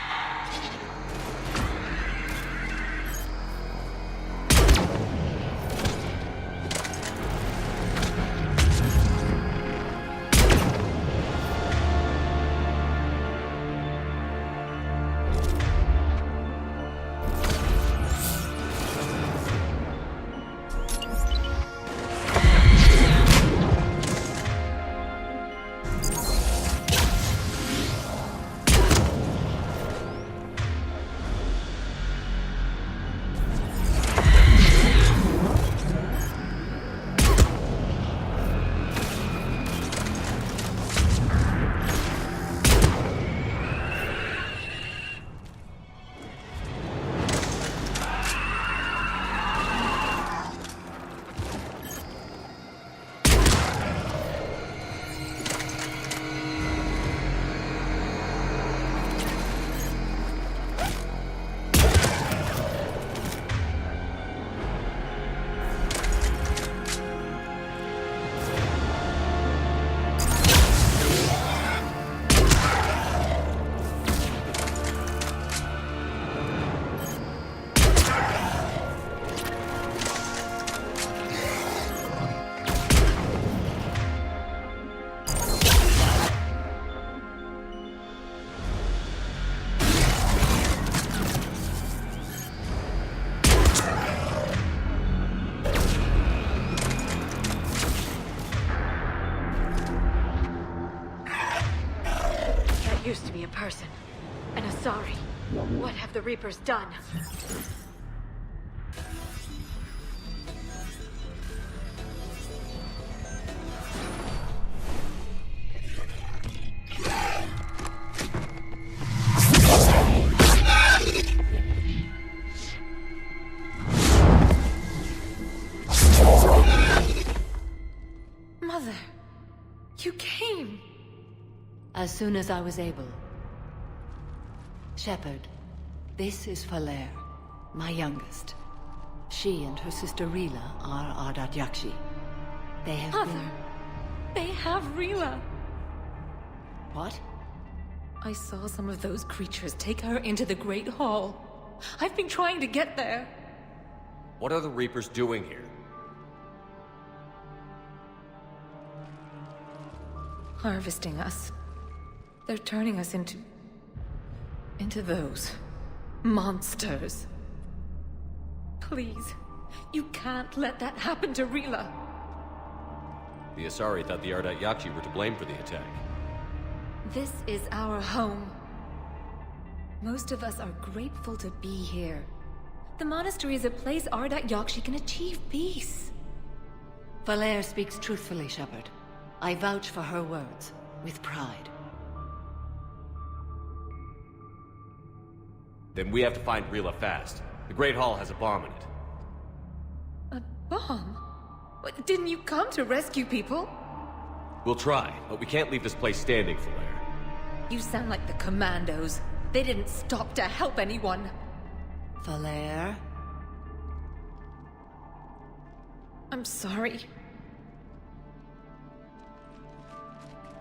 Used to be a person. An Asari. What have the Reapers done? Mother, you came. As soon as I was able. Shepard, this is Flotilla, my youngest. She and her sister Rila are Ardat Yakshi. They have Mother, they have Rila. What? I saw some of those creatures take her into the Great Hall. I've been trying to get there. What are the Reapers doing here? Harvesting us. They're turning us into those monsters. Please, you can't let that happen to Rila. The Asari thought the Ardat Yakshi were to blame for the attack. This is our home. Most of us are grateful to be here. The monastery is a place Ardat Yakshi can achieve peace. Flotilla speaks truthfully, Shepard. I vouch for her words, with pride. Then we have to find Rila fast. The Great Hall has a bomb in it. A bomb? What, didn't you come to rescue people? We'll try, but we can't leave this place standing, Flotilla. You sound like the Commandos. They didn't stop to help anyone. Flotilla? I'm sorry.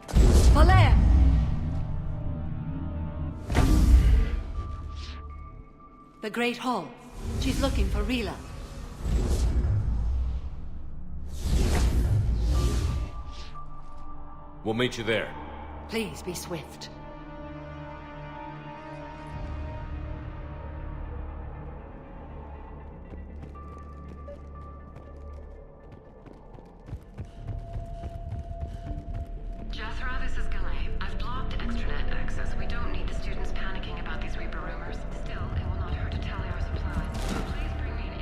Flotilla! The Great Hall. She's looking for Rila. We'll meet you there. Please be swift. Jethro, this is Galay. I've blocked extranet access. We don't need the students panicking about these Reaper rumors. Still, it will not hurt to tally our supplies. Please bring me an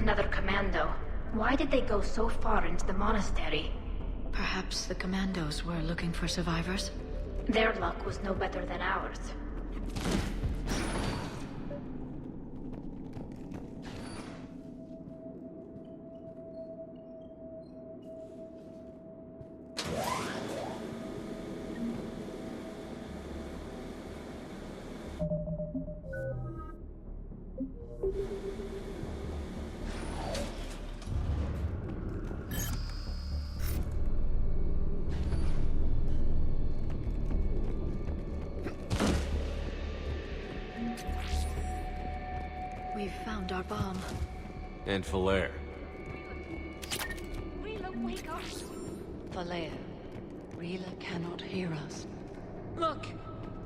another commando. Why did they go so far into the monastery? Perhaps the commandos were looking for survivors? Their luck was no better than ours. We've found our bomb. And Flare. Rila, wake up! Flare, Rila cannot hear us. Look!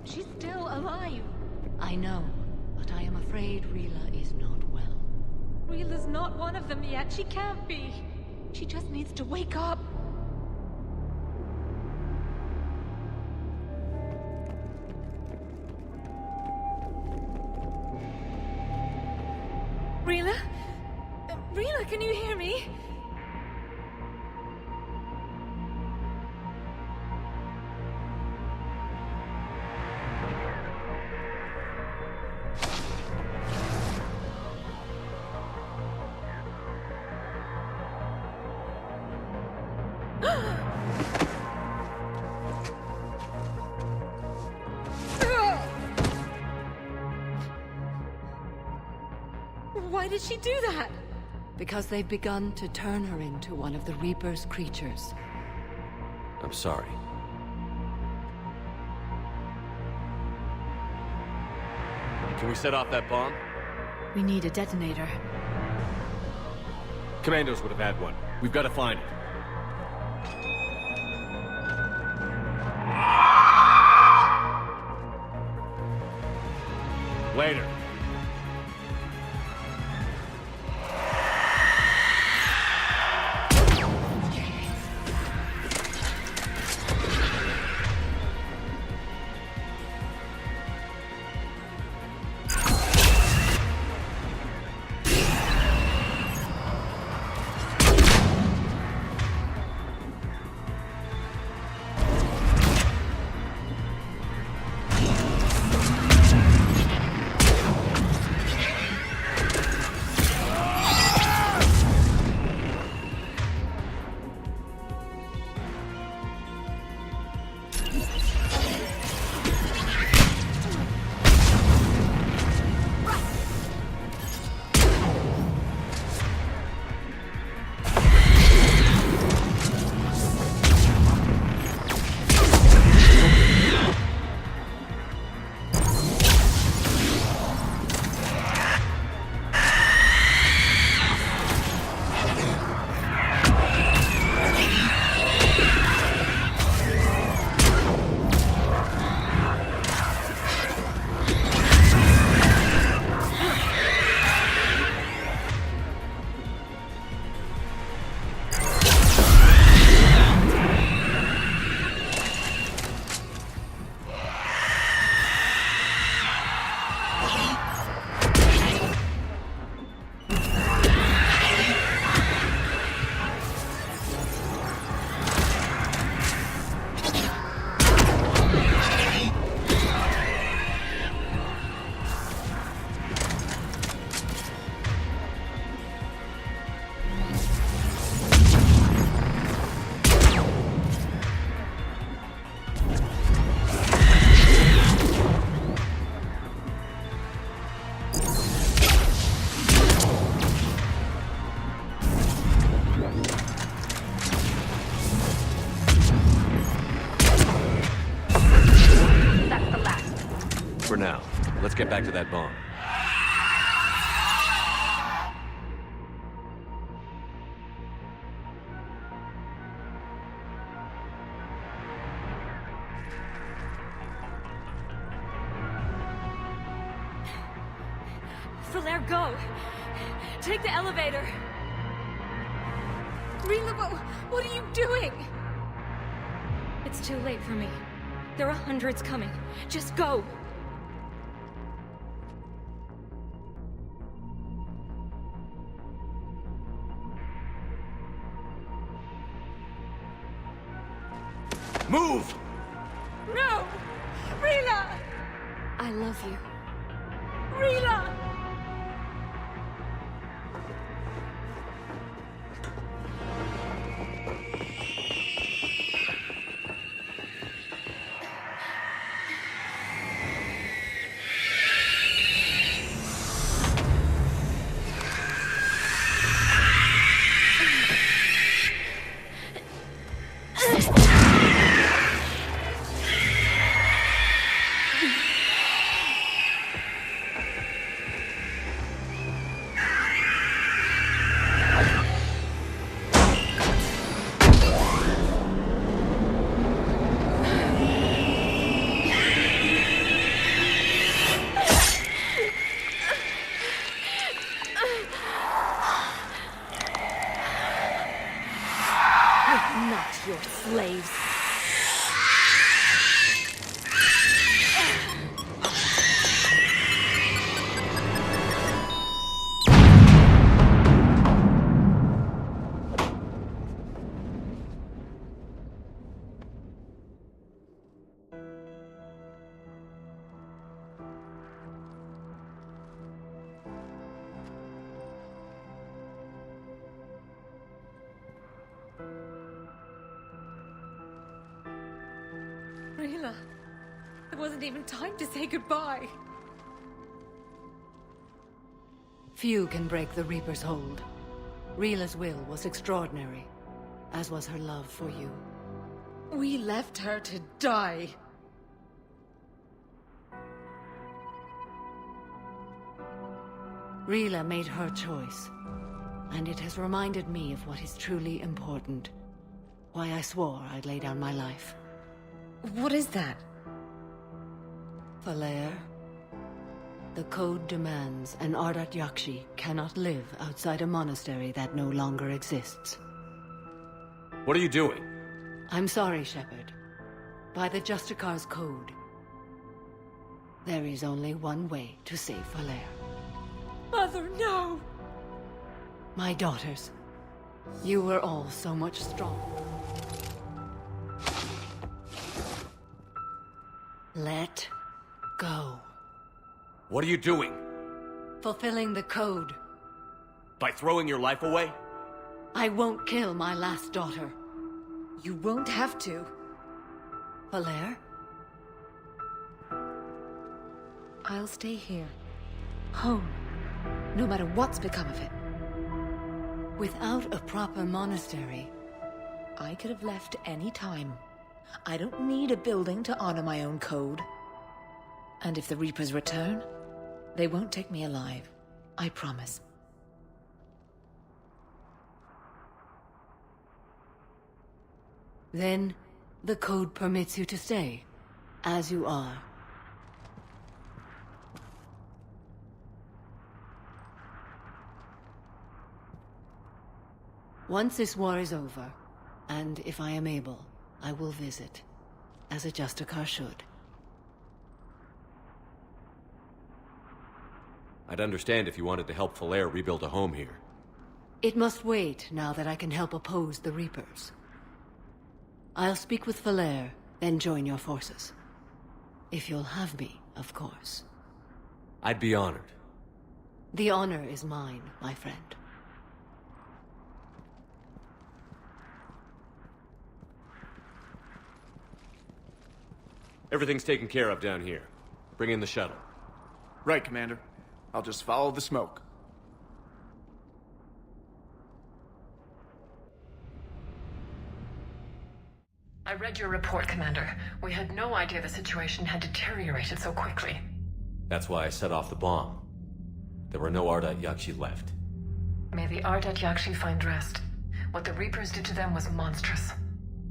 She's still alive! I know, but I am afraid Rila is not well. Rila's not one of them yet. She can't be. She just needs to wake up. Rila? Rila, can you hear me? Why did she do that? Because they've begun to turn her into one of the Reaper's creatures. I'm sorry. Can we set off that bomb? We need a detonator. Commandos would have had one. We've got to find it. Later. For now. Let's get back to that bomb. Flare, go! Take the elevator! Rila, what are you doing? It's too late for me. There are hundreds coming. Just go! Move! No! Rila! I love you. Rila! Not your slaves. Rila, there wasn't even time to say goodbye. Few can break the Reaper's hold. Rila's will was extraordinary, as was her love for you. We left her to die. Rila made her choice, and it has reminded me of what is truly important. Why I swore I'd lay down my life. What is that? Falere. The code demands an Ardat Yakshi cannot live outside a monastery that no longer exists. What are you doing? I'm sorry, Shepard. By the Justicar's code, there is only one way to save Falere. Mother, no! My daughters, you were all so much stronger. Let go. What are you doing? Fulfilling the code. By throwing your life away? I won't kill my last daughter. You won't have to. Falere? I'll stay here. Home. No matter what's become of it. Without a proper monastery, I could have left any time. I don't need a building to honor my own code. And if the Reapers return, they won't take me alive. I promise. Then, the code permits you to stay, as you are. Once this war is over, and if I am able, I will visit, as a Justicar should. I'd understand if you wanted to help Falere rebuild a home here. It must wait now that I can help oppose the Reapers. I'll speak with Falere, then join your forces. If you'll have me, of course. I'd be honored. The honor is mine, my friend. Everything's taken care of down here. Bring in the shuttle. Right, Commander. I'll just follow the smoke. I read your report, Commander. We had no idea the situation had deteriorated so quickly. That's why I set off the bomb. There were no Ardat Yakshi left. May the Ardat Yakshi find rest. What the Reapers did to them was monstrous.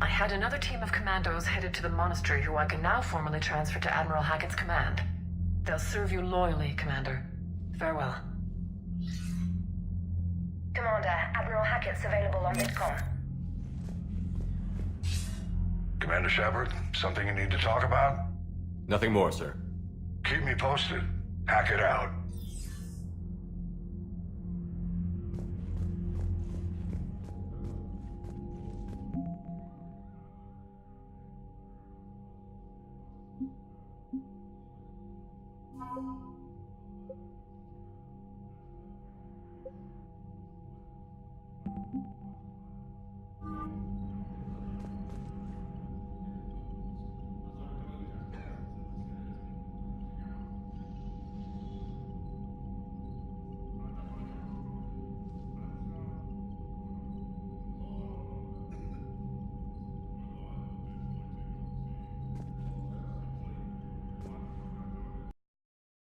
I had another team of commandos headed to the monastery who I can now formally transfer to Admiral Hackett's command. They'll serve you loyally, Commander. Farewell. Commander, Admiral Hackett's available on Midcom. Commander Shepard, something you need to talk about? Nothing more, sir. Keep me posted. Hackett out.